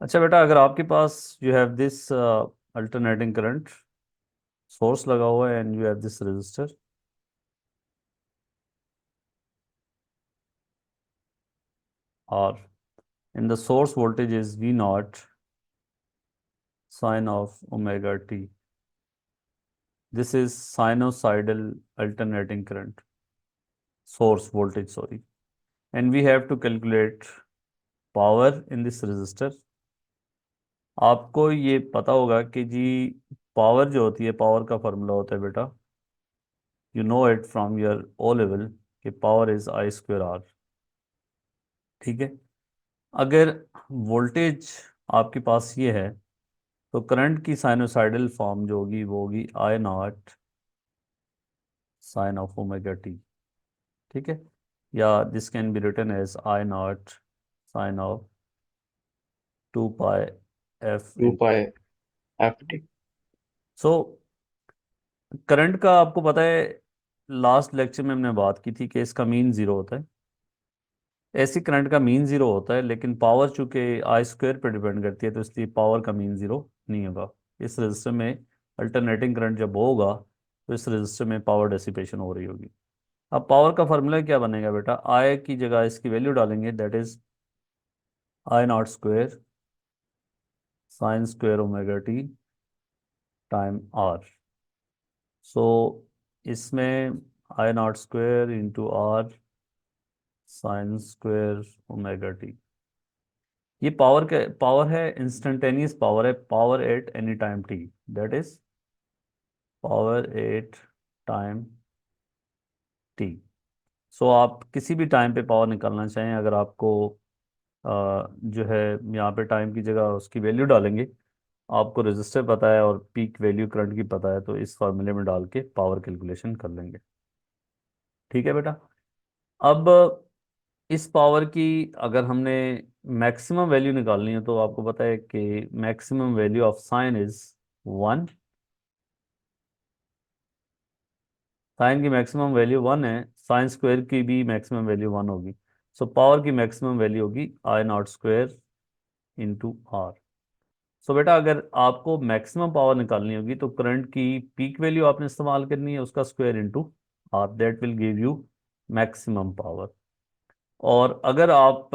अच्छा बेटा, अगर आपके पास you have this alternating current source लगा हुआ है and you have this resistor, और in the source voltage is V naught sine of omega t. This is sinusoidal alternating current source voltage, sorry, and we have to calculate power in this resistor. आपको ये पता होगा कि जी power जो होती है, power का फॉर्मूला होता है बेटा, you know it from your O level, कि power is I square R. ठीक है। अगर वोल्टेज आपके पास ये है, तो करंट की साइनोसाइडल फॉर्म जो होगी वो होगी I naught sine of omega T. ठीक है। या this can be written as I naught sine of 2 pi F two O. Pi F T. So current का आपको पता है, लास्ट लेक्चर में हमने बात की थी कि इसका मीन जीरो होता है। ऐसी करंट का मीन जीरो होता है, लेकिन पावर चूंकि आई स्क्वायर पर डिपेंड करती है, तो इसलिए पावर का मीन जीरो नहीं होगा। इस रजिस्टर में अल्टरनेटिंग करंट जब होगा, तो इस रजिस्टर में पावर डेसिपेशन हो रही होगी। अब पावर का फॉर्मूला क्या बनेगा बेटा, आई की जगह इसकी वैल्यू डालेंगे, that is I naught square sine square omega T time R. So इसमें I naught square into R sine square omega T, ये पावर है, इंस्टेंटेनियस पावर है, power at any time T, that is power at time T. So आप किसी भी time पे power निकालना चाहें, अगर आपको जो है यहाँ पे टाइम की जगह उसकी वैल्यू डालेंगे, आपको रेजिस्टर पता है और पीक वैल्यू करंट की पता है, तो इस फार्मूले में डाल के पावर कैलकुलेशन कर लेंगे। ठीक है बेटा। अब इस पावर की अगर हमने मैक्सिमम वैल्यू निकालनी है, तो आपको पता है कि maximum value of sine is 1। Sine की मैक्सिमम वैल्यू 1 है, साइन स्क्वायर की भी मैक्सिमम वैल्यू 1 होगी। सो पावर की मैक्सिमम वैल्यू होगी I naught square into R. सो बेटा, अगर आपको मैक्सिमम पावर निकालनी होगी, तो करंट की पीक वैल्यू आपने इस्तेमाल करनी है, उसका square into R, that will give you maximum power. और अगर आप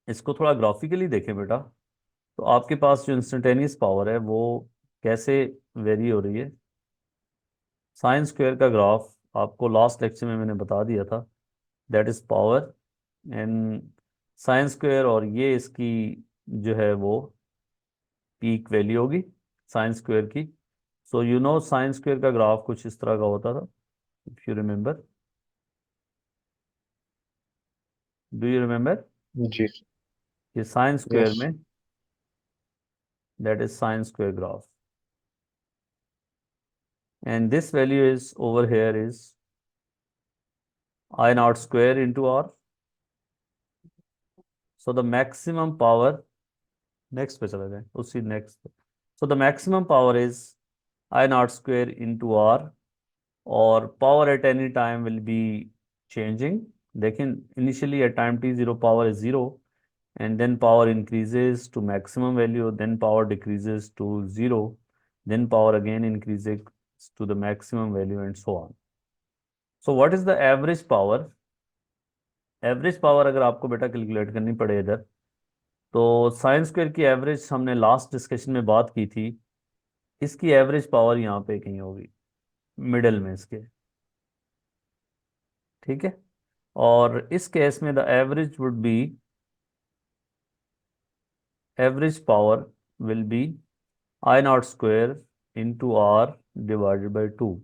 इसको थोड़ा ग्राफिकली देखें बेटा, तो आपके पास जो इंस्टेंटेनियस पावर है वो कैसे वेरी हो रही है। साइन स्क्वायर का ग्राफ आपको लास्ट लेक्चर में मैंने बता दिया था, that is power and sine square, और ये इसकी जो है वो पीक वैल्यू होगी साइन स्क्वायर की। So you know sine square का ग्राफ कुछ इस तरह का होता था, if you remember. Do you remember? जी। ये साइन स्क्वायर यस। में, that is sine square graph, and this value is over here is I naught square into R. So the maximum power, next पे चला जाए, उसी next पे। So the maximum power is I naught square into R, और power at any time will be changing. लेकिन initially at time T zero power is zero, and then power increases to maximum value, then power decreases to zero, then power again increases to the maximum value, and so on. So what is the average power? Average power अगर आपको बेटा calculate करनी पड़े इधर, तो sign square की average हमने last discussion में बात की थी, इसकी एवरेज पावर यहाँ पे कहीं होगी मिडल में इसके। ठीक है। और इस केस में the average would be, average power will be I naught square into R divided by 2.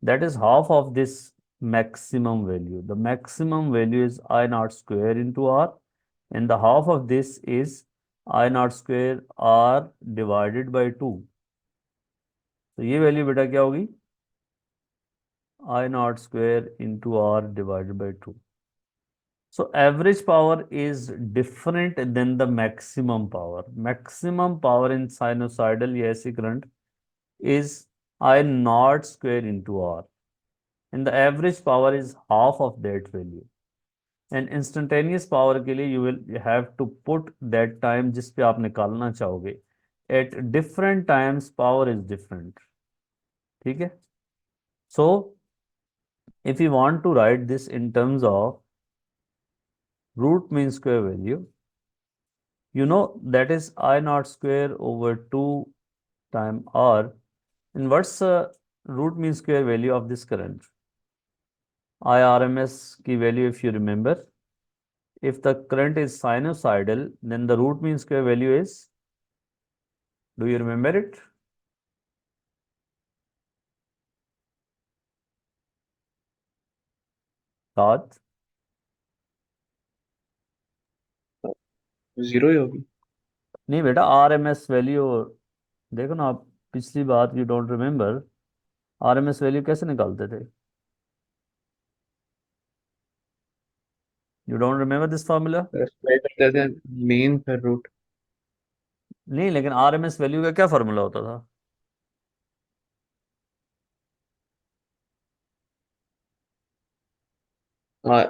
That is half of this maximum value. The maximum value is I naught square into R, and the half of this is I naught square R divided by 2. तो ये value बेटा क्या होगी, I naught square into R divided by 2. So average power is different than the maximum power. Maximum power in sinusoidal या ऐसी current is I naught square into R, and the average power is half of that value. And instantaneous power के लिए you will have to put that time जिस पे आप निकालना चाहोगे, at different times power is different. ठीक है। So if you want to write this in terms of root mean square value, you know that is I naught square over 2 time r. And what's the root mean square value of this current? IRMS की value, if you remember, if the current is sinusoidal, then the root mean square value is, do you remember it? सात। 0 ही होगी। नहीं बेटा, RMS value देखो ना आप, पिछली बात you don't remember, RMS value कैसे निकालते थे? You don't remember this formula? Square करते थे मीन फिर रूट। नहीं, लेकिन RMS वैल्यू का क्या फॉर्मूला होता था?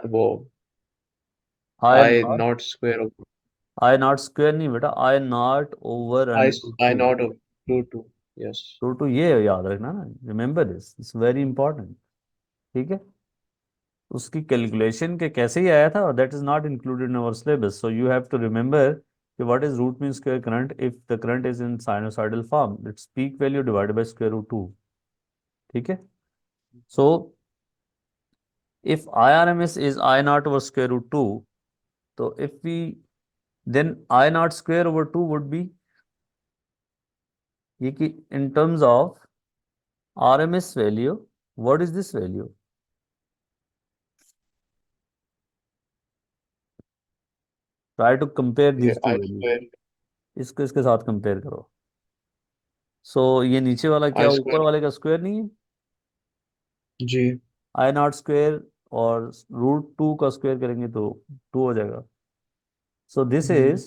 वो I I naught, naught square, I naught square नहीं बेटा, I naught over I under root I two. Naught root two. Yes. Root two ये याद रखना ना, remember this, it's very important. ठीक है। उसकी कैलकुलेशन के कैसे ही आया था, that is not included in our syllabus, so you have to remember कि what is root mean square current if the current is in sinusoidal form, its peak value divided by square root two. ठीक है। सो if IRMS is I naught over square root 2, so if we, then I naught square over 2 would be ये कि in terms of RMS value, what is this value? Try to compare ये these two I values. Square, इसको इसके साथ compare करो। सो ये नीचे वाला क्या आई ऊपर स्क्वायर। वाले का स्क्वायर नहीं है? जी। आई नॉट स्क्वायर और रूट टू का स्क्वायर करेंगे तो टू हो जाएगा। So this is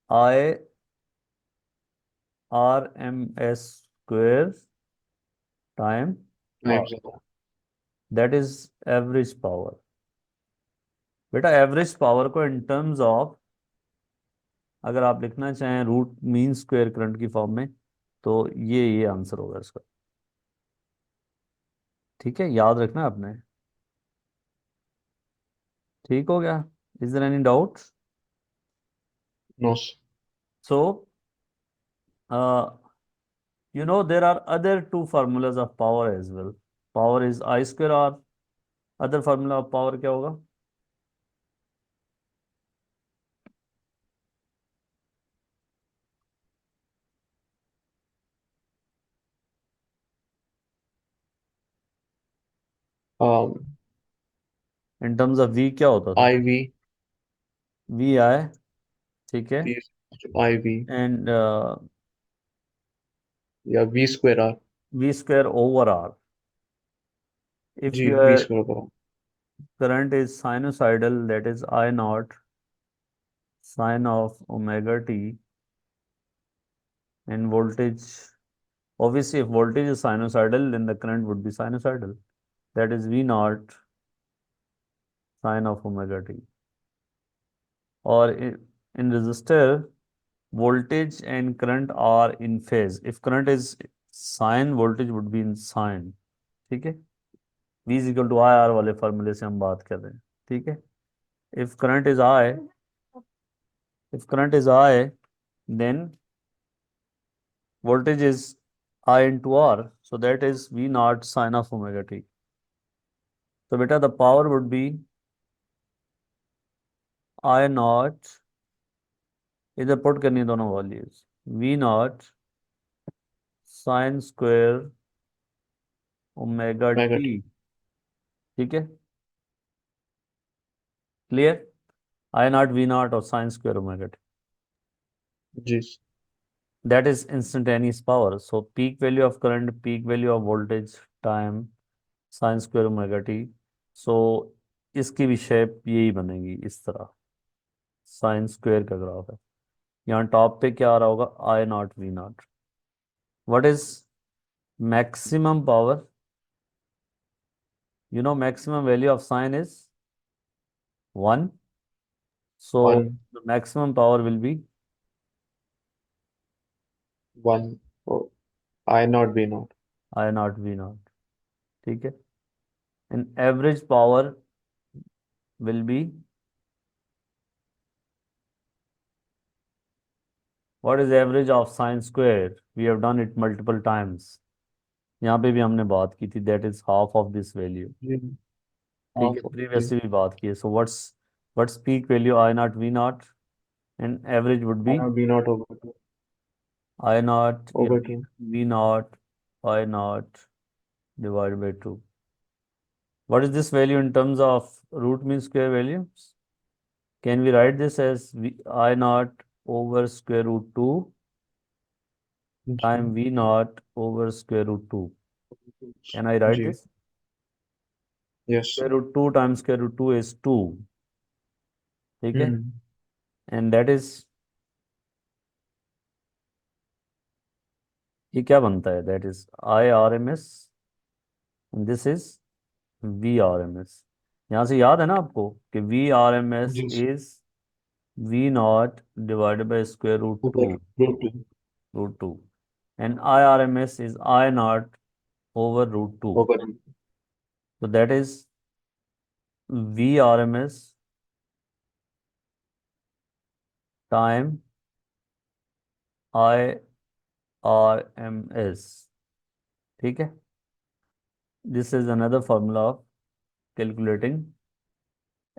I R M S square time R, times. That is average power. बेटा एवरेज पावर को इन टर्म्स ऑफ अगर आप लिखना चाहें रूट मीन स्क्वायर करंट की फॉर्म में, तो ये आंसर होगा इसका। ठीक है, याद रखना आपने। ठीक हो गया? Is there any doubt? No. So there are other two formulas of power as well. Power is I square R. Other formula of power क्या होगा? इन टर्म्स ऑफ V क्या होता था? I V. V I. ठीक है। I V and या V square R. V square over R. If जी V your square करो। current is sinusoidal, that is I naught sine of omega t, and voltage, obviously if voltage is sinusoidal, then the current would be sinusoidal. That is V naught sine of omega t. Or in resistor, voltage and current are in phase. If current is sine, voltage would be in sine. ठीक है। V is equal to I R वाले फॉर्मूले से हम बात कर रहे हैं। ठीक है। if current is I if current is I, then voltage is I into R, so that is V naught sine of omega t. So beta the power would be I naught, इधर put करनी है दोनों values, V naught sine square omega omega T. T. ठीक है, clear? I naught V naught और sine square omega T, जी। that is instantaneous power. So peak value of current, peak value of voltage, time, sin square omega t. So इसकी भी shape यही बनेगी इस तरह, साइन स्क्वायर का graph है। यहाँ टॉप पे क्या आ रहा होगा? I naught V naught. What is maximum power? Maximum value of sine is 1. So 1, the maximum power will be 1, oh, I naught V naught. I naught V naught. ठीक है. And average power will be, what is average of sine square? We have done it multiple times. यहाँ पे भी हमने बात की थी, that is half of this value. जी, ठीक half है, of जी, प्रीवियसली भी बात की है. So what's peak value I naught V naught, and average would I be naught V naught over 2, I naught या over 2. V naught I naught divided by 2. What is this value in terms of root mean square values? Can we write this as I naught over square root 2 ji, time V naught over square root 2? Can I write ji, this? yes. Square root 2 times square root 2 is 2. ठीक है. हम्म, And that is, ये क्या बनता है? That is IRMS and this is VRMS. यहाँ से याद है ना आपको कि VRMS ji, is V naught divided by square root over 2 root 2, root 2, and IRMS is I naught over root 2. over root So that is VRMS time IRMS. ठीक है. This is another formula of calculating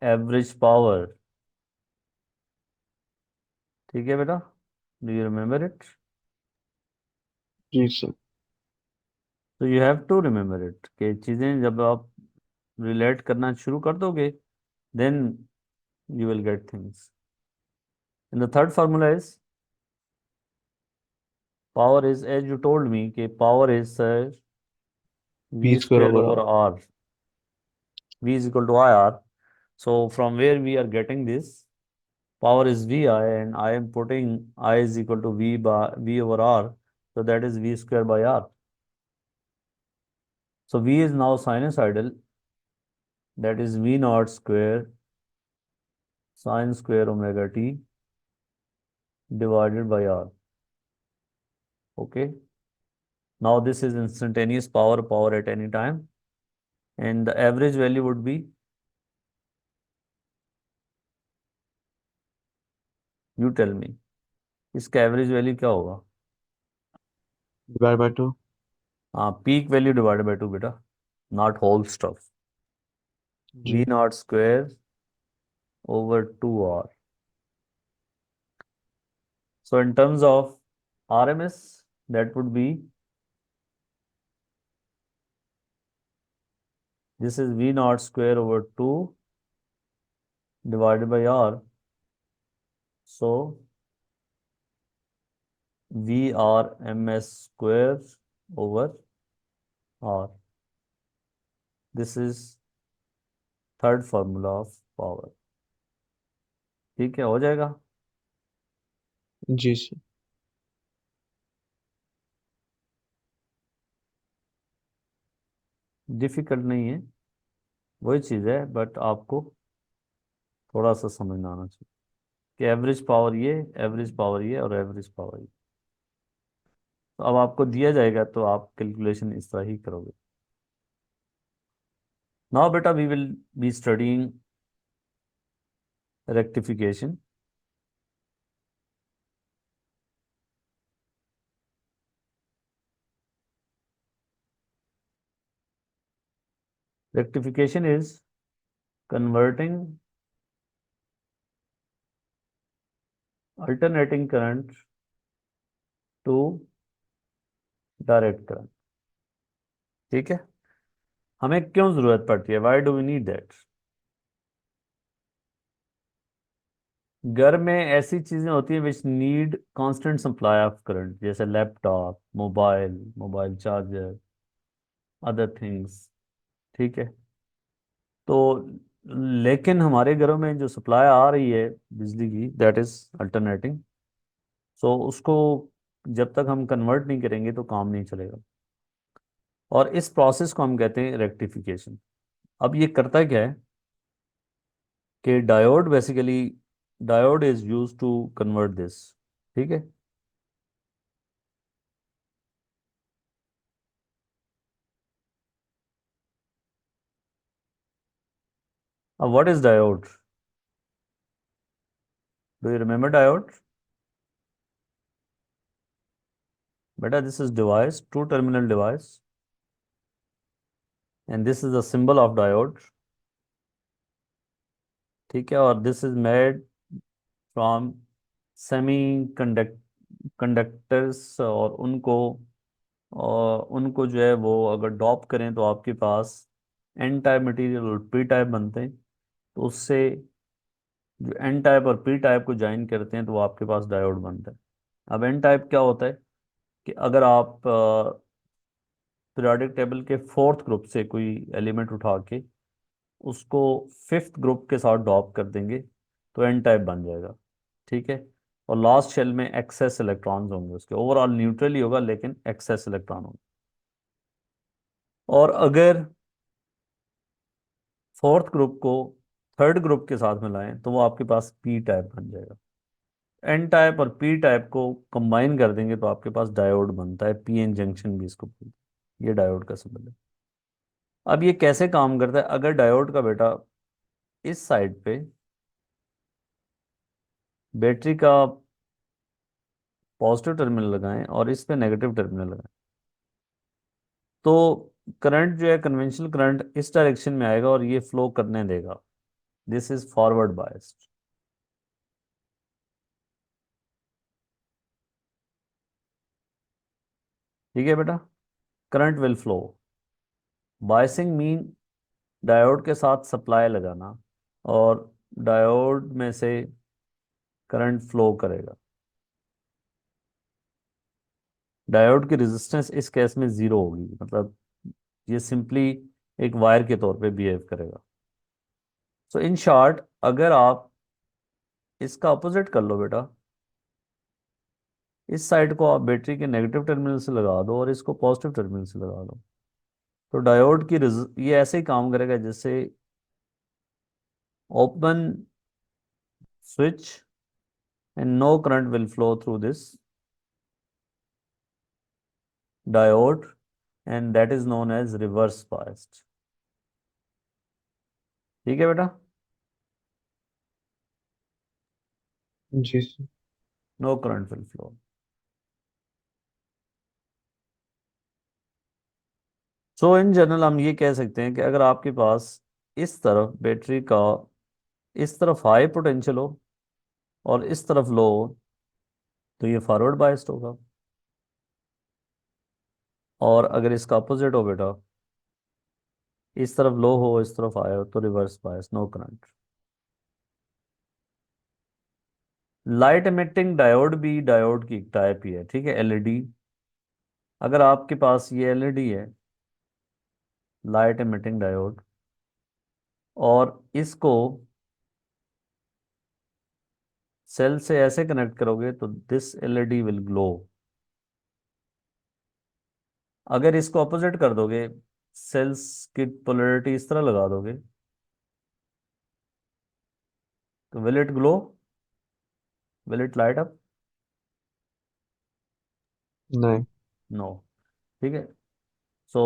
average power. ठीक है बेटा. Do you remember it? जी sir. So you have to remember it कि चीज़ें जब आप relate करना शुरू कर दोगे, then you will get things. And the third formula is power is, as you told me कि power is V V square square over over R. R. V is equal to IR. So from where we are getting this, power is VI, and I am putting I is equal to V over R. So that is V square by R. So V is now sinusoidal. That is V naught square sine square omega t divided by R. Okay. Now this is instantaneous power at any time. And the average value would be, you tell me, इसका average value क्या होगा? Divided by 2. हाँ, peak value divided by 2 बेटा, not whole stuff. V जी, naught square over 2R. So in terms of RMS, that would be, this is V naught square over 2 divided by R. So VRMS square over R. This is third formula of power. ठीक है, हो जाएगा. जी sir. Difficult नहीं है, वही चीज़ है, but आपको थोड़ा सा समझना आना चाहिए कि एवरेज पावर ये, एवरेज पावर ये और एवरेज पावर ये. तो अब आपको दिया जाएगा तो आप कैलकुलेशन इस तरह ही करोगे. नाउ बेटा we will be studying rectification. Rectification is converting alternating current to direct current. ठीक है. हमें क्यों जरूरत पड़ती है? Why do we need that? घर में ऐसी चीजें होती हैं which need constant supply of current, जैसे laptop, mobile charger, other things. ठीक है. तो लेकिन हमारे घरों में जो सप्लाई आ रही है बिजली की, दैट इज अल्टरनेटिंग. सो उसको जब तक हम कन्वर्ट नहीं करेंगे तो काम नहीं चलेगा. और इस प्रोसेस को हम कहते हैं रेक्टिफिकेशन. अब ये करता क्या है? कि diode basically, diode is use to convert this. ठीक है। अब what is diode? Do you remember diode? बेटा this is device, two terminal device, and this is the symbol of diode. ठीक है। और this is made from semiconductors, और उनको जो है वो अगर डॉप करें तो आपके पास एन टाइप मटेरियल और पी टाइप बनते हैं। तो उससे जो एन टाइप और पी टाइप को ज्वाइन करते हैं तो वो आपके पास डायोड बनता है। अब एन टाइप क्या होता है कि अगर आप पीरियोडिक टेबल के फोर्थ ग्रुप से कोई एलिमेंट उठा के उसको फिफ्थ ग्रुप के साथ डॉप कर देंगे तो एन टाइप बन जाएगा। ठीक है। और लास्ट शेल में एक्सेस इलेक्ट्रॉन्स होंगे, उसके ओवरऑल न्यूट्रल ही होगा लेकिन एक्सेस इलेक्ट्रॉन होंगे। और अगर फोर्थ ग्रुप को थर्ड ग्रुप के साथ मिलाएं तो वो आपके पास पी टाइप बन जाएगा। एन टाइप और पी टाइप को कंबाइन कर देंगे तो आपके पास डायोड बनता है, पी एन जंक्शन भी इसको बोलते हैं। ये डायोड का सिंबल है। अब ये कैसे काम करता है? अगर डायोड का बेटा इस साइड पे बैटरी का पॉजिटिव टर्मिनल लगाएं और इस पे नेगेटिव टर्मिनल लगाएं तो करंट जो है, कन्वेंशनल करंट इस डायरेक्शन में आएगा और ये फ्लो करने देगा। This is forward biased. ठीक है बेटा। Current will flow. Biasing mean diode के साथ सप्लाई लगाना और डायोड में से करंट फ्लो करेगा। डायोड की रेजिस्टेंस इस केस में जीरो होगी, मतलब ये सिंपली एक वायर के तौर पे बिहेव करेगा। सो इन शॉर्ट, अगर आप इसका अपोजिट कर लो बेटा, इस साइड को आप बैटरी के नेगेटिव टर्मिनल से लगा दो और इसको पॉजिटिव टर्मिनल से लगा दो तो डायोड की ये ऐसे ही काम करेगा जैसे open switch and no current will flow through this diode, and that is known as reverse biased. ठीक है बेटा। जी sir. No current will flow. So in general हम ये कह सकते हैं कि अगर आपके पास इस तरफ बैटरी का इस तरफ हाई पोटेंशियल हो और इस तरफ लो हो तो ये फॉरवर्ड बायस्ड होगा। और अगर इसका अपोजिट हो बेटा, इस तरफ लो हो इस तरफ हाई हो तो reverse bias, no current. Light emitting diode भी डायोड की एक टाइप ही है। ठीक है। एलईडी, अगर आपके पास ये एलईडी है, लाइट एमिटिंग डायोड, और इसको सेल से ऐसे कनेक्ट करोगे तो दिस एलईडी विल ग्लो। अगर इसको अपोजिट कर दोगे, सेल्स की पोलैरिटी इस तरह लगा दोगे तो will it glow? Will it light up? नहीं। नो। ठीक है। सो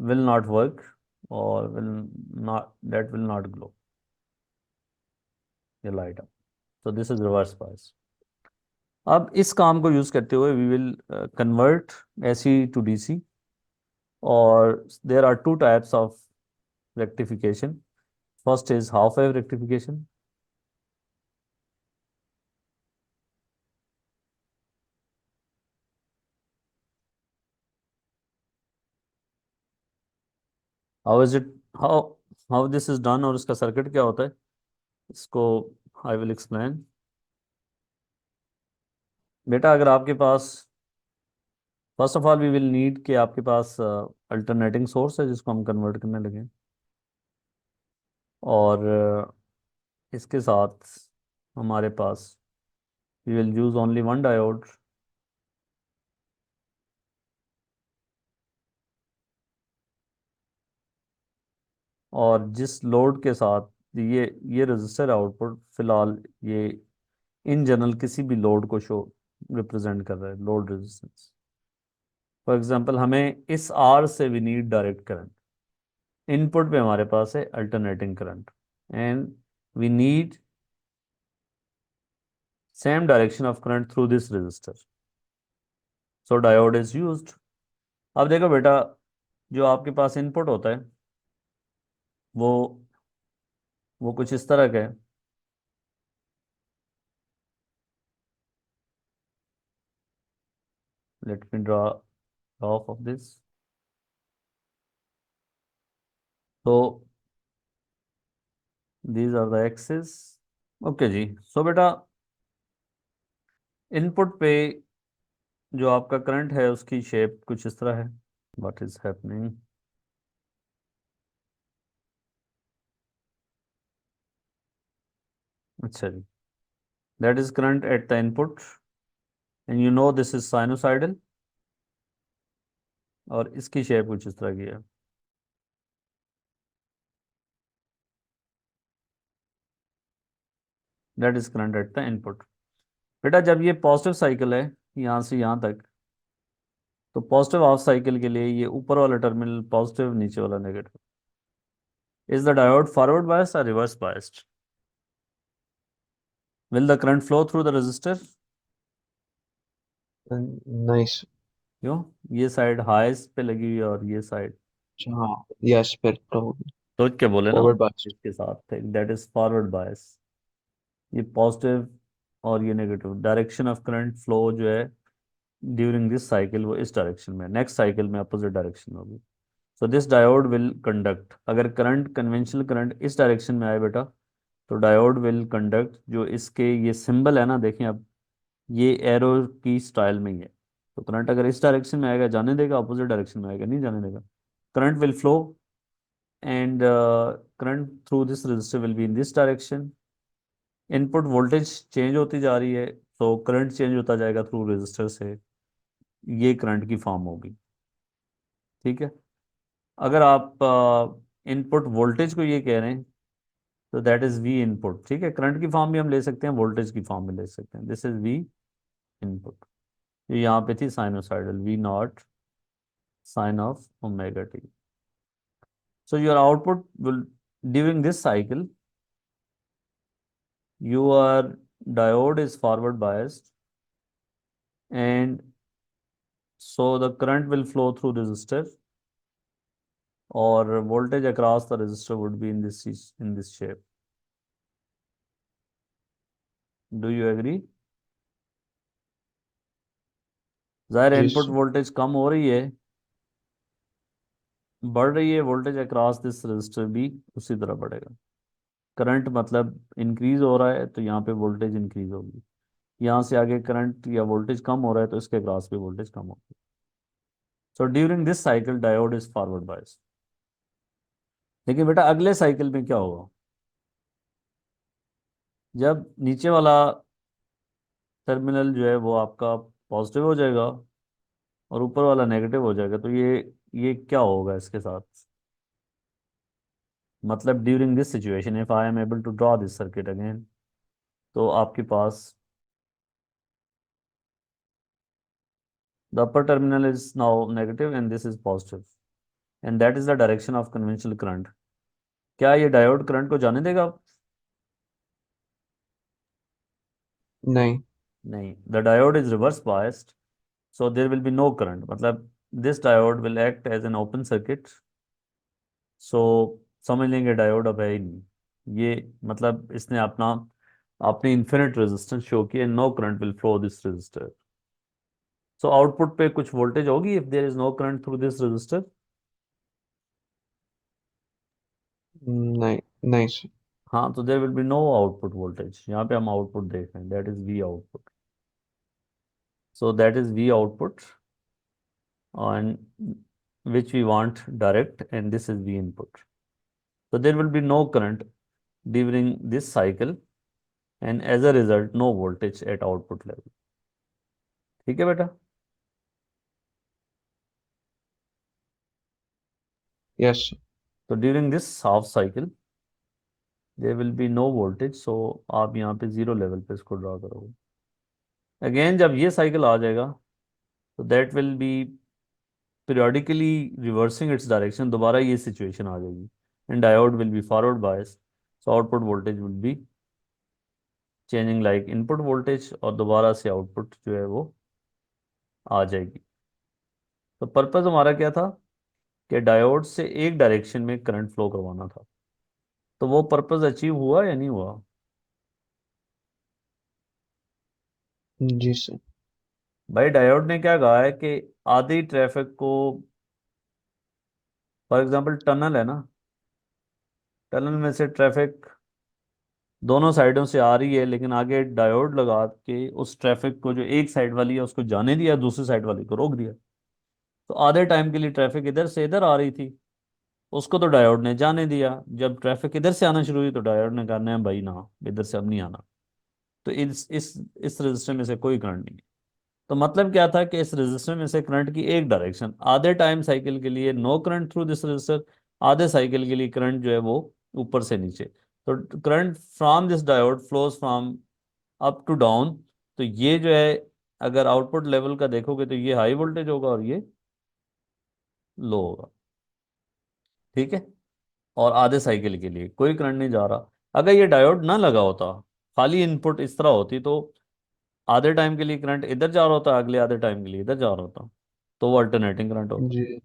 विल नॉट वर्क, और will not, that will not glow या light up. So this is reverse bias. अब इस काम को यूज करते हुए we will convert AC to DC, और there are two types of rectification. First is half wave rectification. How is it, how how this is done और इसका circuit क्या होता है, इसको आई विल एक्सप्लेन। बेटा अगर आपके पास, first of all we will need कि आपके पास अल्टरनेटिंग सोर्स है जिसको हम कन्वर्ट करने लगे, और इसके साथ हमारे पास we will use only one diode, और जिस लोड के साथ ये रजिस्टर आउटपुट फिलहाल ये इन जनरल किसी भी लोड को शो रिप्रेजेंट कर रहा है, लोड रेजिस्टेंस। फॉर एग्जांपल हमें इस आर से we need direct current, input पे हमारे पास है alternating current, and we need same direction of current through this resistor, so diode is used. अब देखो बेटा, जो आपके पास इनपुट होता है वो वो कुछ इस तरह का है। Let me draw off off this. तो these are the axes. Okay जी। सो बेटा, इनपुट पे जो आपका करंट है उसकी शेप कुछ इस तरह है। What is happening? अच्छा जी, that is current at the input, and you know this is sinusoidal, और इसकी शेप कुछ इस तरह की है। That is current at the input. बेटा जब ये पॉजिटिव साइकिल है यहाँ से यहाँ तक, तो पॉजिटिव हाफ साइकिल के लिए ये ऊपर वाला टर्मिनल पॉजिटिव, नीचे वाला negative. Is the diode forward biased और reverse biased? Will the current flow through the resistor? नहीं sir। क्यों? ये साइड हाईएस्ट पे लगी हुई है और ये साइड, अच्छा, हाँ, यस फिर तो सोच के बोले ना, फॉरवर्ड बाय। इसके साथ दैट इज फॉरवर्ड बायस। ये पॉजिटिव और ये negative, direction of current flow जो है ड्यूरिंग दिस साइकिल वो इस डायरेक्शन में, नेक्स्ट साइकिल में अपोजिट डायरेक्शन में होगी। So this diode will conduct, अगर करंट कन्वेंशनल करंट इस डायरेक्शन में आए बेटा, तो डायोड विल कंडक्ट, जो इसके ये सिंबल है ना, देखें अब, ये एरो की स्टाइल में ही है। तो करंट अगर इस डायरेक्शन में आएगा जाने देगा, अपोजिट डायरेक्शन में आएगा नहीं जाने देगा। Current will flow, and current through this register will be in this direction. Input voltage change होती जा रही है, तो करंट चेंज होता जाएगा थ्रू रजिस्टर से, ये करंट की फॉर्म होगी। ठीक है। अगर आप इनपुट वोल्टेज को ये कह रहे हैं, तो दैट इज वी इनपुट। ठीक है, करंट की फॉर्म भी हम ले सकते हैं, वोल्टेज की फॉर्म में ले सकते हैं, दिस इज वी इनपुट। ये यहाँ पे थी sinusoidal, V naught sine of omega T. So your output will, during this cycle, your diode is forward biased, and so the current will flow through resistor, or voltage across the resistor would be in this shape. Do you agree? जाहिर है जी input sir। Voltage कम हो रही है, बढ़ रही है, voltage across this register भी उसी तरह बढ़ेगा। करंट मतलब इंक्रीज हो रहा है तो यहाँ पे वोल्टेज इंक्रीज होगी, यहाँ से आगे करंट या वोल्टेज कम हो रहा है तो इसके अक्रॉस भी वोल्टेज कम होगी। So during this cycle diode is forward बायस। लेकिन बेटा अगले साइकिल में क्या होगा? जब नीचे वाला टर्मिनल जो है वो आपका पॉजिटिव हो जाएगा और ऊपर वाला नेगेटिव हो जाएगा, तो ये क्या होगा इसके साथ? मतलब during this situation if I am able to draw this circuit again, तो आपके पास the upper terminal is now negative and this is positive, and that is the direction of conventional current. क्या ये डायोड करंट को जाने देगा? नहीं। नहीं, the diode is reverse biased, so there will be no current, मतलब this diode will act as an open circuit. So समझ लेंगे डायोड अब है ही नहीं ये, मतलब इसने अपना अपनी इन्फिनिट रेजिस्टेंस शो किया, no current will flow this resistor. So output पे कुछ वोल्टेज होगी if there is no current through this resistor? नहीं। नहीं sir। हाँ, तो there will be no output voltage. यहाँ पे हम आउटपुट देख रहे हैं, that is V output. So that is V output on which we want direct, and this is V input. So there will be no current during this cycle, and as a result no voltage at output level. ठीक है बेटा? Yes sir। तो during this half cycle there will be no voltage, so आप यहाँ पे zero level पे इसको draw करोगे। अगेन जब ये साइकिल आ जाएगा तो that will be periodically reversing its direction, दोबारा ये सिचुएशन आ जाएगी, and diode will be forward bias, so output voltage will be changing like input voltage, और दोबारा से आउटपुट जो है वो आ जाएगी। तो पर्पस हमारा क्या था कि डायोड से एक डायरेक्शन में करंट फ्लो करवाना था। तो वो पर्पस अचीव हुआ या नहीं हुआ? जी सर। भाई डायोड ने क्या कहा है कि आधी ट्रैफिक को, फॉर एग्जांपल टनल है ना, टनल में से ट्रैफिक दोनों साइडों से आ रही है, लेकिन आगे डायोड लगा के उस ट्रैफिक को जो एक साइड वाली है उसको जाने दिया, दूसरी साइड वाली को रोक दिया। तो आधे टाइम के लिए ट्रैफिक इधर से इधर आ रही थी, उसको तो डायोड ने जाने दिया। जब ट्रैफिक इधर से आना शुरू हुई तो डायोड ने कहा नहीं भाई ना, इधर से अब नहीं आना। तो इस रजिस्टर में से कोई करंट नहीं है। तो मतलब क्या था कि इस रजिस्टर में से करंट की एक डायरेक्शन, आधे टाइम साइकिल के लिए no current through this resistor, आधे साइकिल के लिए करंट जो है वो ऊपर से नीचे। तो current from this diode flows from up to down. तो ये जो है, अगर आउटपुट लेवल का देखोगे तो ये हाई वोल्टेज होगा और ये लो होगा, ठीक है। और आधे साइकिल के लिए कोई करंट नहीं जा रहा। अगर ये डायोड ना लगा होता, खाली इनपुट इस तरह होती, तो आधे टाइम के लिए करंट इधर जा रहा होता, अगले आधे टाइम के लिए इधर जा रहा होता, तो वो अल्टरनेटिंग करंट होता। जी।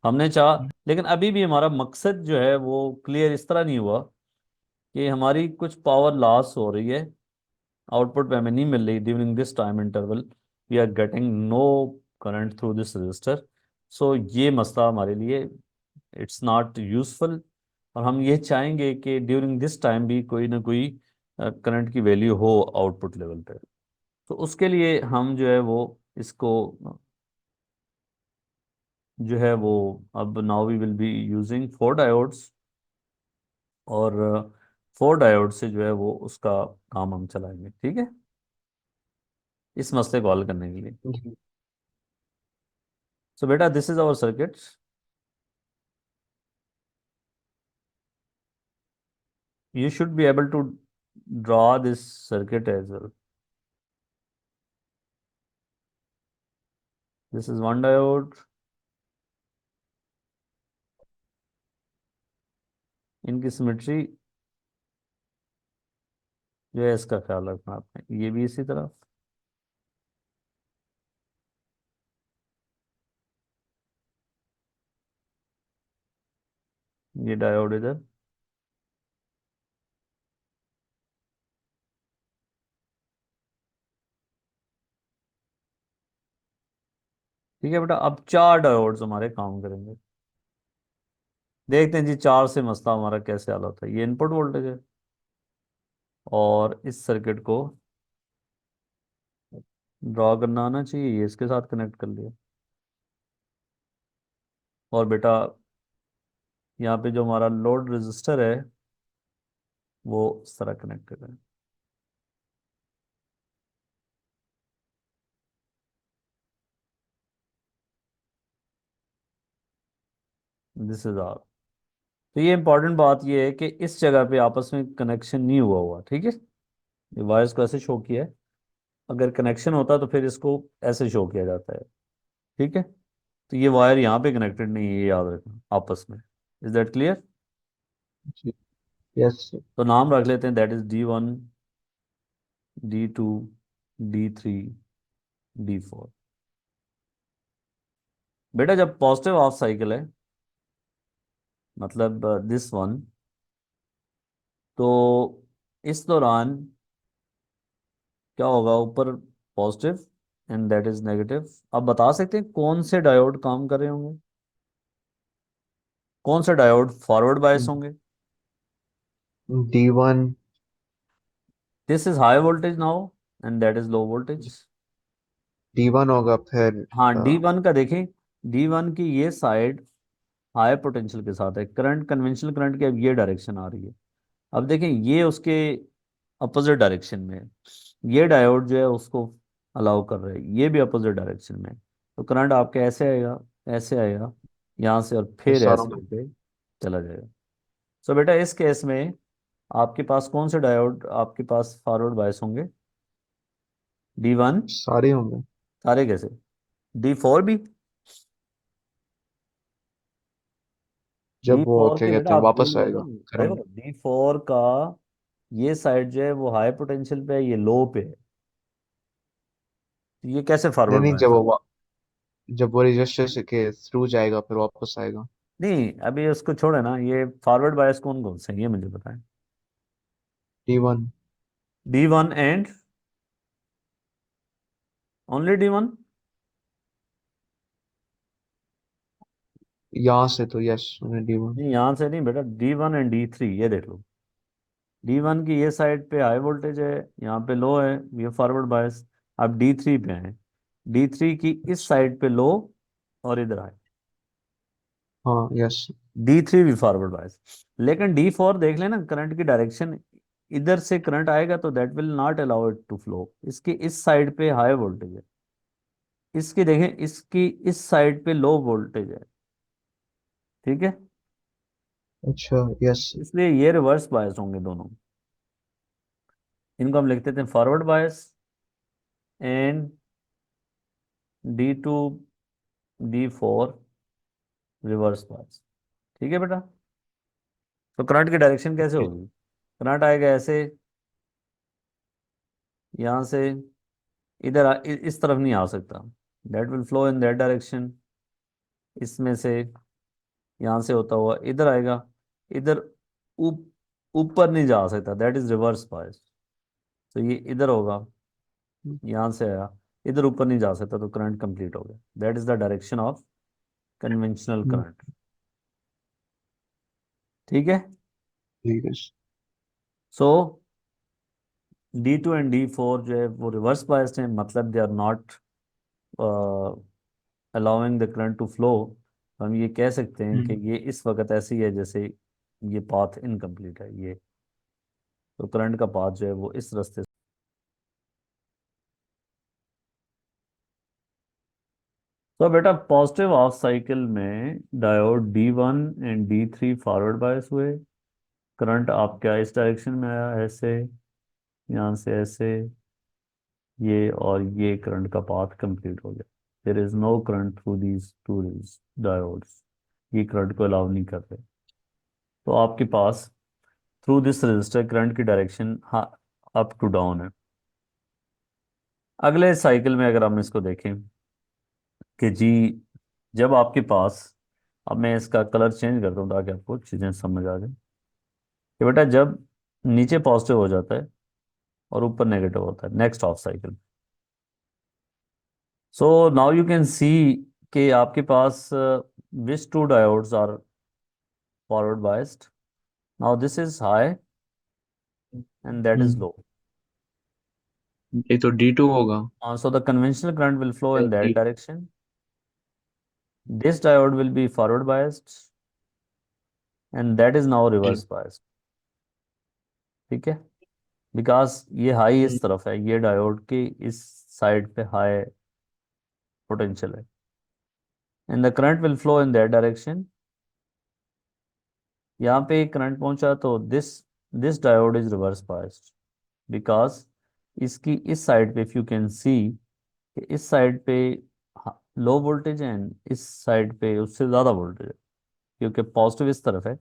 हमने चाहा, लेकिन अभी भी हमारा मकसद जो है वो क्लियर इस तरह नहीं हुआ कि हमारी कुछ पावर लॉस हो रही है, आउटपुट पे हमें नहीं मिल रही during this time interval, we are getting no current through this resistor. So ये मसला हमारे लिए इट्स नॉट यूजफुल। और हम ये चाहेंगे कि ड्यूरिंग दिस टाइम भी कोई ना कोई करंट की वैल्यू हो आउटपुट लेवल पे। तो उसके लिए हम जो है वो इसको जो है वो, अब now we will be using four diodes, और फोर डायोड से जो है वो उसका काम हम चलाएंगे, ठीक है, इस मसले को हल करने के लिए। जी। सो बेटा this is our circuit, you should be able to draw this circuit as well. This is one diode, इनकी सिमेट्री जो है इसका ख्याल रखना आपने, ये भी इसी तरफ, ये डायोड इधर। ठीक है बेटा, अब चार डायोड्स हमारे काम करेंगे। देखते हैं जी चार से मसला हमारा कैसे हल होता है। ये इनपुट वोल्टेज है, और इस सर्किट को ड्रॉ करना आना चाहिए, ये इसके साथ कनेक्ट कर लिया। और बेटा यहाँ पे जो हमारा लोड रेजिस्टर है वो इस तरह कनेक्ट करें। This is R. तो ये इंपॉर्टेंट बात ये है कि इस जगह पे आपस में कनेक्शन नहीं हुआ हुआ, ठीक है। ये वायर्स को ऐसे शो किया है, अगर कनेक्शन होता तो फिर इसको ऐसे शो किया जाता है, ठीक है। तो ये वायर यहाँ पे कनेक्टेड नहीं है, ये याद रखना आपस में। Is that clear? जी। यस। तो नाम रख लेते हैं, that is D1, D2, D3, D4। बेटा जब पॉजिटिव हाफ साइकिल है, मतलब दिस वन, तो इस दौरान क्या होगा, ऊपर positive and that is negative. आप बता सकते हैं कौन से डायोड काम कर रहे होंगे, कौन से डायोड फॉरवर्ड बायस होंगे? D1। This is high voltage now and that is low voltage. D1 होगा फिर। हाँ D1 का देखें, D1 की ये साइड हाई पोटेंशियल के साथ है, करंट कन्वेंशनल करंट की अब ये डायरेक्शन आ रही है। अब देखें ये उसके अपोजिट डायरेक्शन में है। ये डायोड जो है उसको अलाउ कर रहे हैं, ये भी अपोजिट डायरेक्शन में है। तो करंट आपके ऐसे आएगा यहाँ से, और फिर सारों ऐसे में। होके चला जाएगा। सो बेटा इस केस में आपके पास कौन से डायोड आपके पास फॉरवर्ड बायस होंगे? D1? सारे होंगे। सारे कैसे? D4 भी? डी जब वो फोर क्या के बेटा कहते हैं आप वापस नहीं, आएगा नहीं, देखो, करंट। D4 का ये साइड जो है वो हाई पोटेंशियल पे है, ये लो पे है, तो ये कैसे नहीं फॉरवर्ड नहीं, बायस? जब वो रजिस्टर के थ्रू जाएगा फिर वापस आएगा। नहीं, अभी उसको छोड़े ना, ये फॉरवर्ड बायस कौन कौन से हैं, ये मुझे बताएं। D1। D1 and only D1? यहाँ से तो यस, D1। नहीं, यहाँ से नहीं बेटा, D1 एंड D3 ये देख लो। D1 की ये साइड पे हाई वोल्टेज है, यहाँ पे लो है, ये फॉरवर्ड बायस। अब D3 पे है, D3 की इस अच्छा। साइड पे लो और इधर हाई। हाँ यस। D3 भी फॉरवर्ड बायस। लेकिन D4 देख लेना, करंट की डायरेक्शन इधर से करंट आएगा तो that will not allow it to flow, इसकी इस साइड पे हाई वोल्टेज है, इसकी देखें, इसकी इस साइड पे लो वोल्टेज है। ठीक है, अच्छा यस। इसलिए ये रिवर्स बायस होंगे दोनों। इनको हम लिखते थे forward bias and D2 D4 reverse bias. ठीक है बेटा, तो करंट की डायरेक्शन कैसे ओके। होगी? करंट आएगा ऐसे, यहाँ से इधर इस तरफ नहीं आ सकता, that will flow in that direction, इसमें से, यहाँ से होता हुआ इधर आएगा, इधर ऊप ऊपर नहीं जा सकता, दैट इज रिवर्स बायस। तो ये इधर होगा, यहाँ से आया, इधर ऊपर नहीं जा सकता, तो करंट कंप्लीट हो गया, that is the direction of conventional hmm, current. ठीक है। ठीक है। सो D2 एंड D4 जो है वो रिवर्स बायस्ड हैं, मतलब they are not allowing the current to flow. हम ये कह सकते हैं कि हम्म, ये इस वक्त ऐसी है जैसे ये पाथ इनकम्प्लीट है, ये, तो करंट का पाथ जो है वो इस रास्ते से। तो बेटा पॉजिटिव हाफ साइकिल में diode D1 and D3 forward bias हुए, करंट आपका इस डायरेक्शन में आया ऐसे, यहाँ से ऐसे, ये और ये करंट का पाथ कंप्लीट हो गया, there is no current through these two diodes, ये करंट को अलाउ नहीं कर रहे, तो आपके पास थ्रू दिस रजिस्टर करंट की डायरेक्शन हाँ अप टू डाउन है। अगले साइकिल में अगर हम इसको देखें कि जी, जब आपके पास, अब मैं इसका कलर चेंज करता हूँ ताकि आपको चीज़ें समझ आ जाए, कि बेटा जब नीचे पॉजिटिव हो जाता है और ऊपर नेगेटिव होता है next of cycle, so now you can see कि आपके पास which two diodes are forward biased, now this is high and that is hmm, low, ये तो D2 होगा। so the conventional current will flow in that D. direction, this diode will be forward biased and that is now reverse biased। ठीक है, because ये high हम्म, इस तरफ है, ये डायोड की इस साइड पे हाई पोटेंशियल है, and the current will flow in that direction. यहाँ पे करंट पहुंचा तो this this diode is reverse biased, because इसकी इस साइड पे इफ यू कैन सी, इस साइड पे लो वोल्टेज है एंड इस साइड पे उससे ज़्यादा वोल्टेज है, क्योंकि पॉजिटिव इस तरफ है,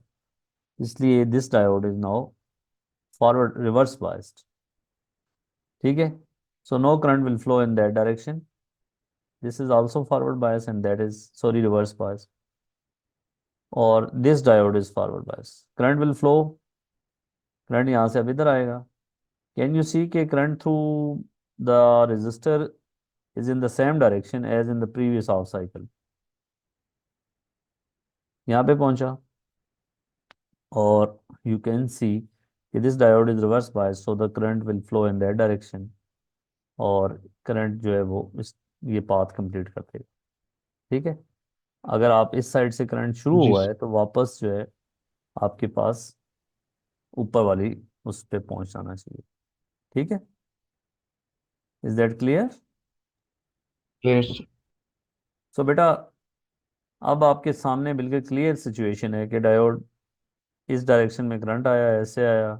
इसलिए this diode is now forward reverse biased. ठीक है, so no current will flow in that direction, this is also forward bias and that is sorry reverse bias, और this diode is forward bias, current will flow, current यहाँ से अब इधर आएगा, can you see के current through the resistor is in the same direction as in the previous half cycle, यहाँ पे पहुंचा, और you can see कि this diode is reverse biased so the current will flow in that direction, और current जो है वो इस ये पाथ कंप्लीट कर देगा। ठीक है, अगर आप इस साइड से करंट शुरू जी। हुआ है तो वापस जो है आपके पास ऊपर वाली उस पे पहुंच जाना चाहिए। ठीक है, इज दैट क्लियर? क्लियर। सो बेटा अब आपके सामने बिल्कुल क्लियर सिचुएशन है कि डायोड इस डायरेक्शन में करंट आया, ऐसे आया,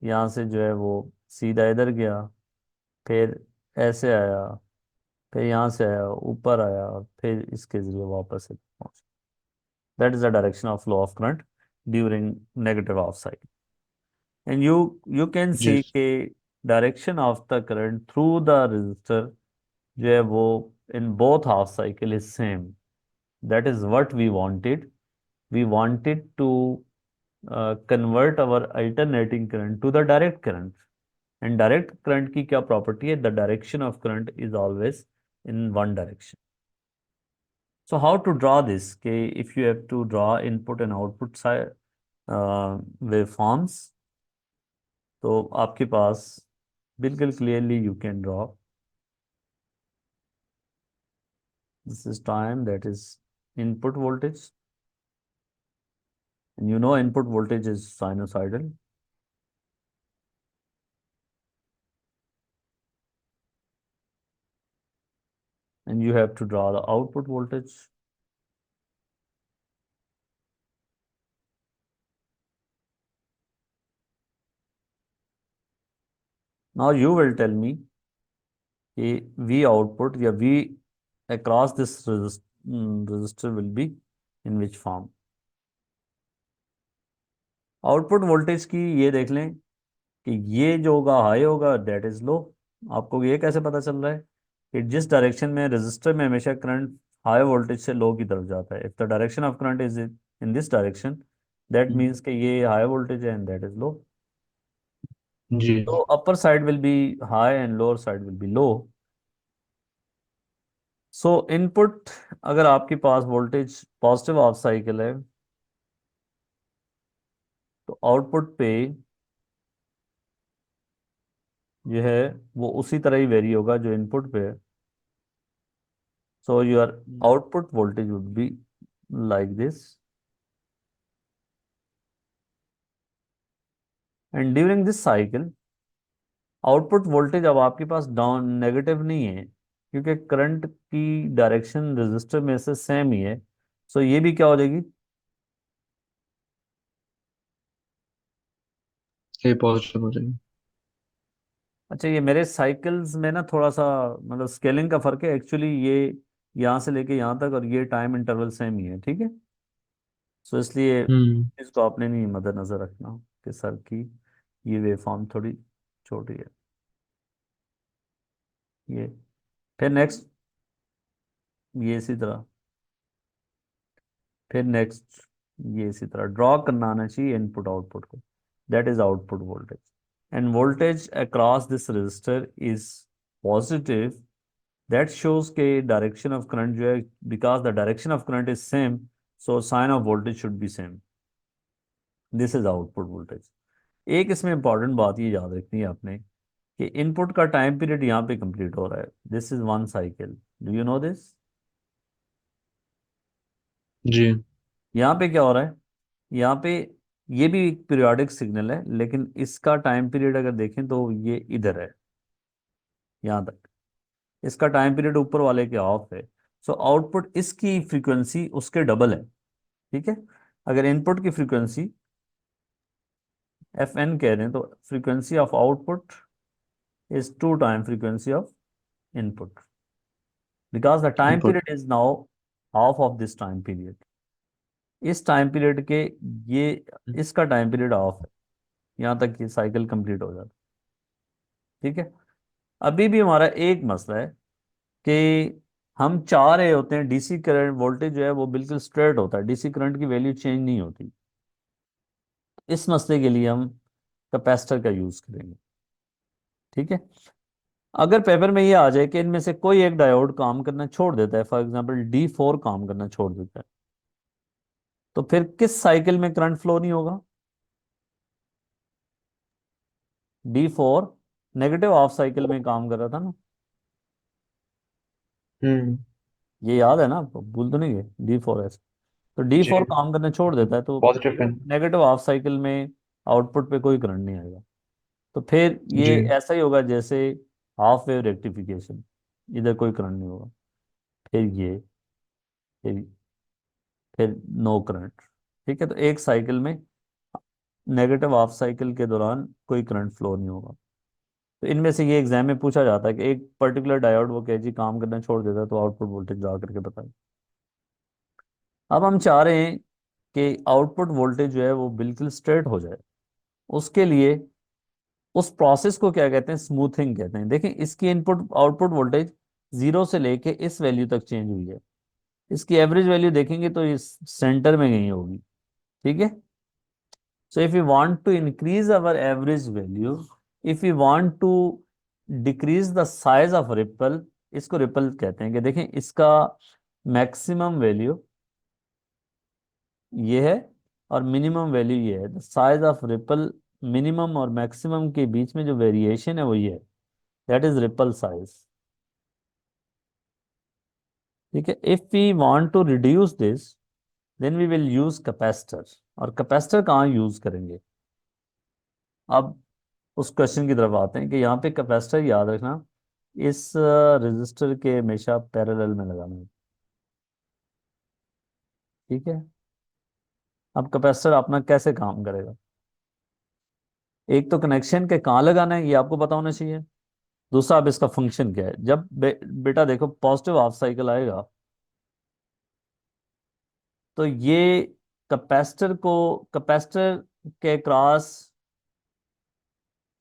यहाँ से जो है वो सीधा इधर गया, फिर ऐसे आया, फिर यहाँ से आया, ऊपर आया, फिर इसके जरिए वापस से पहुंचा। That is the direction of flow of current during negative half cycle. And you can जी। सी के direction of the current through the resistor जो है वो in both half cycle is same. That is what we wanted. We wanted to convert our alternating current to the direct current. And direct current की क्या property है? The direction of current is always in one direction. So how to draw this? कि if you have to draw input and output side waveforms, तो आपके पास बिल्कुल clearly you can draw. This is time, that is input voltage, and you know input voltage is sinusoidal. And you have to draw the output voltage. Now you will tell me कि V output या V across this resistor will be in which form. Output voltage की ये देख लें कि ये जो होगा हाई होगा, दैट इज लो। आपको ये कैसे पता चल रहा है कि जिस डायरेक्शन में रजिस्टर में हमेशा करंट हाई वोल्टेज से लो की तरफ जाता है, if the direction of current is in this direction, that hmm, means कि ये हाई वोल्टेज है एंड दैट इज लो। जी। तो upper side will be high and lower side will be low. So input, अगर आपके पास voltage positive half cycle है तो output पे जो है वो उसी तरह ही वेरी होगा जो इनपुट पे है। सो your output voltage would be like this. And during this cycle output voltage अब आपके पास डाउन नेगेटिव नहीं है, क्योंकि करंट की डायरेक्शन रेजिस्टर में से सेम ही है। सो ये भी क्या हो जाएगी? ये पॉजिटिव हो जाएगी। अच्छा, ये मेरे साइकिल्स में ना थोड़ा सा मतलब स्केलिंग का फर्क है एक्चुअली। ये यहाँ से लेके यहाँ तक और ये टाइम इंटरवल सेम ही है, ठीक है। सो इसलिए हम्म। इसको आपने नहीं मद्देनजर रखना कि सर की ये वेव फॉर्म थोड़ी छोटी है। ये फिर नेक्स्ट, ये इसी तरह, फिर नेक्स्ट ये इसी तरह ड्रॉ करना आना चाहिए इनपुट आउटपुट को। That is output voltage end voltage across this register is positive. That shows के डायरेक्शन ऑफ करंट जो है, because the direction of current is same, so sine of voltage should be same. This is output voltage. एक इसमें important बात ये याद रखनी है आपने कि इनपुट का टाइम पीरियड यहाँ पे कंप्लीट हो रहा है। This is one cycle, do you know this? जी। यहाँ पे क्या हो रहा है? यहाँ पे ये भी एक पीरियोडिक सिग्नल है, लेकिन इसका टाइम पीरियड अगर देखें तो ये इधर है, यहाँ तक। इसका टाइम पीरियड ऊपर वाले के ऑफ है। सो आउटपुट इसकी फ्रीक्वेंसी उसके डबल है, ठीक है। अगर इनपुट की फ्रीक्वेंसी एफ एन कह रहे हैं तो frequency of output is two time frequency of input, because the time input. Period is now half of this time period. इस टाइम पीरियड के ये इसका टाइम पीरियड ऑफ है, यहाँ तक ये साइकिल कंप्लीट हो जाता है, ठीक है। अभी भी हमारा एक मसला है कि हम चाह रहे होते हैं डीसी करंट वोल्टेज जो है वो बिल्कुल स्ट्रेट होता है, डीसी करंट की वैल्यू चेंज नहीं होती। इस मसले के लिए हम कैपेसिटर का यूज करेंगे, ठीक है। अगर पेपर में ये आ जाए कि इनमें से कोई एक डायोड काम करना छोड़ देता है, फॉर एग्जांपल D4 काम करना छोड़ देता है, तो फिर किस साइकिल में करंट फ्लो नहीं होगा? D4 नेगेटिव हाफ साइकिल में काम कर रहा था ना, हम्म। ये याद है ना आपको? भूल तो नहीं गए? D4 ऐसे तो D4 जी। काम करना छोड़ देता है, तो positive current. Negative half cycle में आउटपुट पे कोई करंट नहीं आएगा। तो फिर ये जी। ऐसा ही होगा जैसे हाफ वेव रेक्टिफिकेशन, इधर कोई करंट नहीं होगा। फिर ये, फिर नो करंट, ठीक है। तो एक साइकिल में नेगेटिव हाफ साइकिल के दौरान कोई करंट फ्लो नहीं होगा। तो इनमें से ये एग्जाम में पूछा जाता है कि एक पर्टिकुलर डायोड वो कहे जी काम करना छोड़ देता है, तो आउटपुट वोल्टेज ड्रा करके बताए। अब हम चाह रहे हैं कि आउटपुट वोल्टेज जो है वो बिल्कुल स्ट्रेट हो जाए। उसके लिए उस प्रोसेस को क्या कहते हैं, स्मूथिंग कहते हैं। देखें इसकी इनपुट आउटपुट वोल्टेज जीरो से लेके इस वैल्यू तक चेंज हुई है। इसकी एवरेज वैल्यू देखेंगे तो इस सेंटर में गई होगी। ठीक है। So if we want to increase our average value, if we want to decrease the size of ripple, इसको रिपल कहते हैं कि देखें इसका मैक्सिमम वैल्यू ये है और मिनिमम वैल्यू ये है। The size of ripple minimum और मैक्सिमम के बीच में जो वेरिएशन है वो ये है, दैट इज रिपल साइज। ठीक है। If we want to reduce this then we will use capacitor. और कैपेसिटर कहाँ यूज करेंगे? अब उस क्वेश्चन की तरफ आते हैं कि यहाँ पे कैपेसिटर याद रखना इस रजिस्टर के हमेशा पैरेलल में लगाना है। ठीक है। अब कैपेसिटर अपना कैसे काम करेगा? एक तो कनेक्शन के कहाँ लगाना है ये आपको पता होना चाहिए। दूसरा अब इसका फंक्शन क्या है। जब बेटा देखो पॉजिटिव हाफ साइकिल आएगा तो ये कैपेसिटर के क्रॉस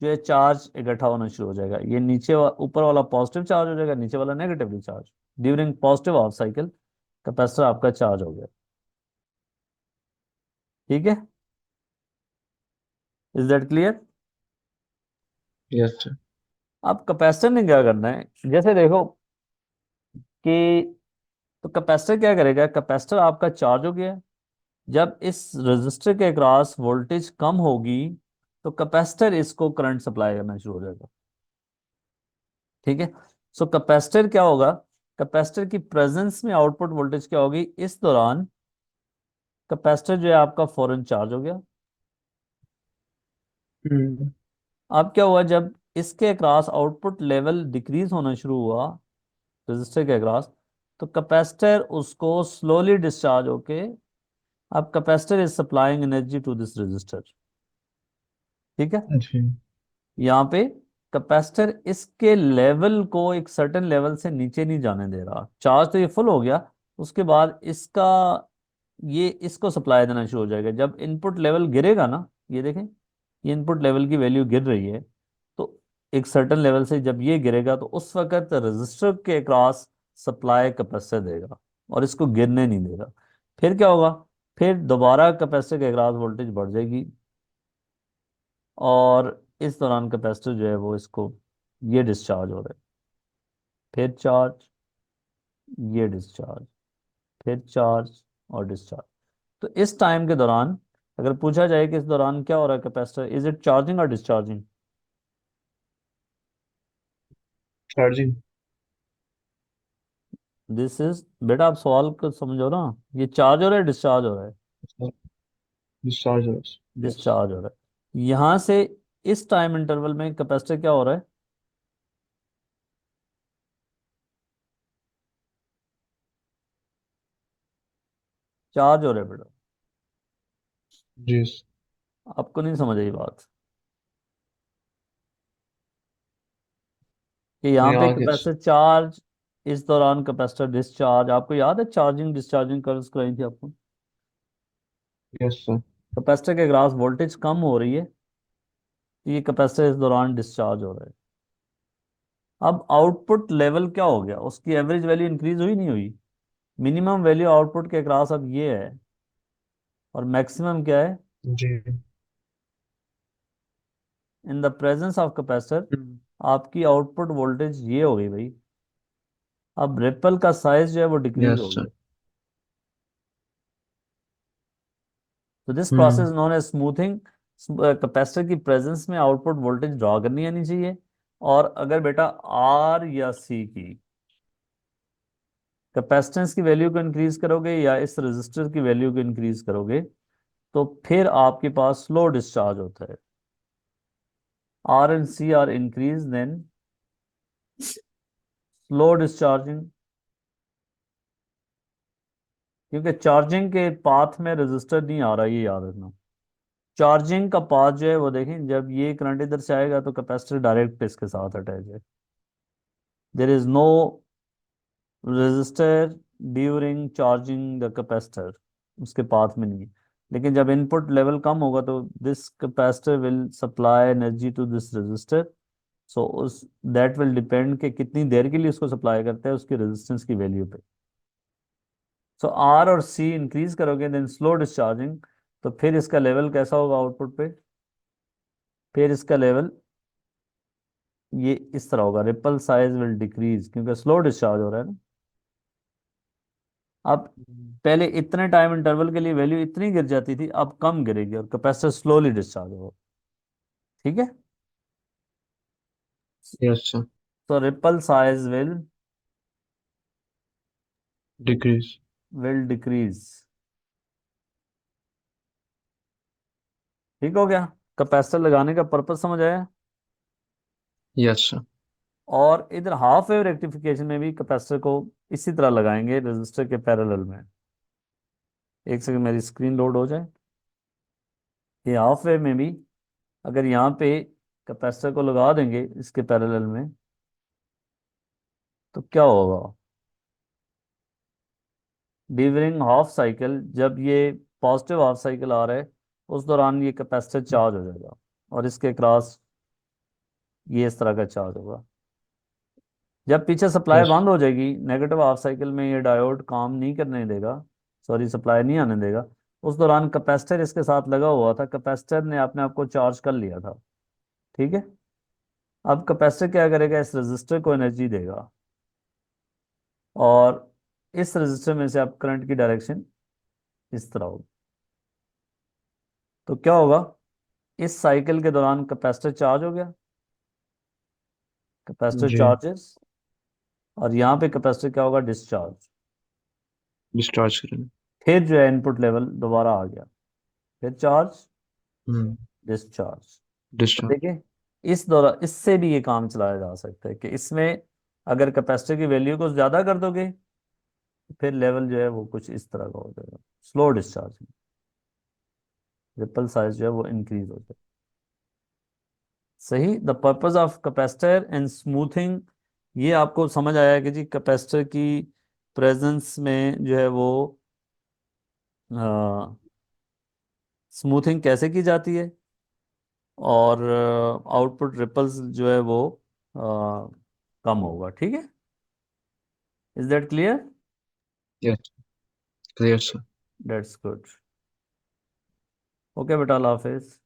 जो है चार्ज इकट्ठा होना शुरू हो जाएगा। ये ऊपर वाला पॉजिटिव चार्ज हो जाएगा, नीचे वाला negatively charge. During positive half cycle capacitor आपका चार्ज हो गया। ठीक है। Is that clear? Yes, sir. अब कैपेसिटर ने क्या करना है, जैसे देखो कि तो कैपेसिटर क्या करेगा, कैपेसिटर आपका चार्ज हो गया। जब इस रजिस्टर के अक्रॉस वोल्टेज कम होगी तो कैपेसिटर इसको करंट सप्लाई करना शुरू हो जाएगा। ठीक है। सो कैपेसिटर क्या होगा, कैपेसिटर की प्रेजेंस में आउटपुट वोल्टेज क्या होगी इस दौरान, कैपेसिटर जो है आपका फौरन चार्ज हो गया। Hmm. अब क्या हुआ, जब इसके अक्रॉस आउटपुट लेवल डिक्रीज होना शुरू हुआ रजिस्टर के अक्रॉस, तो कैपेसिटर उसको स्लोली डिस्चार्ज होके, अब capacitor is supplying energy to this resistor. ठीक है। जी. यहाँ पे कैपेसिटर इसके लेवल को एक सर्टेन लेवल से नीचे नहीं जाने दे रहा। चार्ज तो ये फुल हो गया, उसके बाद इसका ये इसको सप्लाई देना शुरू हो जाएगा। जब इनपुट लेवल गिरेगा ना, ये देखें ये इनपुट लेवल की वैल्यू गिर रही है, तो एक सर्टेन लेवल से जब ये गिरेगा तो उस वक्त रजिस्टर के क्रॉस सप्लाई कैपेसिटर देगा और इसको गिरने नहीं देगा। फिर क्या होगा, फिर दोबारा कैपेसिटर के क्रॉस वोल्टेज बढ़ जाएगी और इस दौरान कैपेसिटर जो है वो इसको ये डिस्चार्ज हो रहा है। फिर चार्ज, ये डिस्चार्ज, फिर चार्ज और डिस्चार्ज। तो इस टाइम के दौरान अगर पूछा जाए कि इस दौरान क्या हो रहा है कैपेसिटर, इज इट चार्जिंग और डिस्चार्जिंग? Charging. दिस इज, बेटा आप सवाल को समझो ना, ये चार्ज हो रहा है डिस्चार्ज हो रहा है? Dischargers. Yes. डिस्चार्ज हो रहा है। यहां से इस टाइम इंटरवल में कैपेसिटर क्या हो रहा है, चार्ज हो रहा है बेटा। Yes. आपको नहीं समझ आई बात कि यहाँ नहीं पे आ गया. कैपेसिटर चार्ज, इस दौरान कैपेसिटर डिस्चार्ज। आपको याद है चार्जिंग डिस्चार्जिंग कर्व्स कराई थी आपको? Yes, sir. कैपेसिटर के ग्रास वोल्टेज कम हो रही है तो ये कैपेसिटर इस दौरान डिस्चार्ज हो रहा है। अब आउटपुट लेवल क्या हो गया, उसकी एवरेज वैल्यू इंक्रीज हुई नहीं हुई? मिनिमम वैल्यू आउटपुट के क्रॉस अब ये है और मैक्सिमम क्या है, जी. In the presence of capacitor Hmm. आपकी आउटपुट वोल्टेज ये हो गई भाई। अब रिपल का साइज जो है वो डिक्रीज Yes, हो sir. गया। तो this Hmm. Process known as smoothing. Capacitor की प्रेजेंस में आउटपुट वोल्टेज ड्रॉ करनी आनी चाहिए। और अगर बेटा आर या सी की कैपेसिटेंस की वैल्यू को इंक्रीज करोगे या इस रेजिस्टर की वैल्यू को इंक्रीज करोगे तो फिर आपके पास स्लो डिस्चार्ज होता है। R and C R increase then slow discharging, क्योंकि चार्जिंग के पाथ में रेजिस्टर नहीं आ रहा, ये याद रखना। चार्जिंग का पाथ जो है वो देखें, जब ये करंट इधर से आएगा तो कैपेसिटर डायरेक्ट इसके साथ अटैच है, there is no resistor during charging the capacitor, उसके पाथ में नहीं है। लेकिन जब इनपुट लेवल कम होगा तो this capacitor will supply energy to this resistor, so उस दैट विल डिपेंड कि कितनी देर के लिए उसको सप्लाई करता है उसकी रेजिस्टेंस की वैल्यू पे। सो आर और सी इंक्रीज करोगे देन स्लो डिस्चार्जिंग, तो फिर इसका लेवल कैसा होगा आउटपुट पे, फिर इसका लेवल ये इस तरह होगा, रिपल साइज विल डिक्रीज क्योंकि स्लो डिस्चार्ज हो रहा है ना। अब पहले इतने टाइम इंटरवल के लिए वैल्यू इतनी गिर जाती थी, अब कम गिरेगी और कैपेसिटर स्लोली डिस्चार्ज होगा। ठीक है, Yes, sir. तो ripple size Decrease. Will decrease. ठीक हो गया, कैपेसिटर लगाने का पर्पस समझ आया। Yes, sir. और इधर हाफ वेव रेक्टिफिकेशन में भी कैपेसिटर को इसी तरह लगाएंगे रेजिस्टर के पैरेलल में। एक सेकंड मेरी स्क्रीन लोड हो जाए। ये हाफ वेव में भी अगर यहाँ पे कैपेसिटर को लगा देंगे इसके पैरेलल में तो क्या होगा, ड्यूरिंग हाफ साइकिल, जब ये पॉजिटिव हाफ साइकिल आ रहा है उस दौरान ये कैपेसिटर चार्ज हो जाएगा और इसके क्रॉस ये इस तरह का चार्ज होगा। जब पीछे सप्लाई Yes. बंद हो जाएगी नेगेटिव हाफ साइकिल में, ये डायोड काम नहीं करने देगा, सॉरी सप्लाई नहीं आने देगा, उस दौरान कैपेसिटर इसके साथ लगा हुआ था, कैपेसिटर ने अपने आप को चार्ज कर लिया था। ठीक है, अब कैपेसिटर क्या करेगा, इस रेजिस्टर को एनर्जी देगा और इस रेजिस्टर में से अब करंट की डायरेक्शन इस तरह होगी। तो क्या होगा, इस साइकिल के दौरान कैपेसिटर चार्ज हो गया, कैपेसिटर जी. चार्जेस, और यहाँ पे कैपेसिटर क्या होगा, डिस्चार्ज। Discharge करें. फिर जो है इनपुट लेवल दोबारा आ गया, फिर चार्ज, हम्म. डिस्चार्ज। तो Discharge. देखिए इस दौरान इससे भी ये काम चलाया जा सकता है कि इसमें अगर कैपेसिटर की वैल्यू को ज़्यादा कर दोगे तो फिर लेवल जो है वो कुछ इस तरह का हो जाएगा, स्लो डिस्चार्ज, रिपल साइज जो है वो इंक्रीज हो जाएगा। सही, the purpose of capacitor and smoothing, ये आपको समझ आया कि जी कैपेसिटर की प्रेजेंस में जो है वो स्मूथिंग कैसे की जाती है और आउटपुट रिपल्स जो है वो अ, कम होगा। ठीक है, is that clear? Yes. Clear, sir. That's good. Okay बेटा, अल्लाह हाफिज।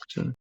Sir.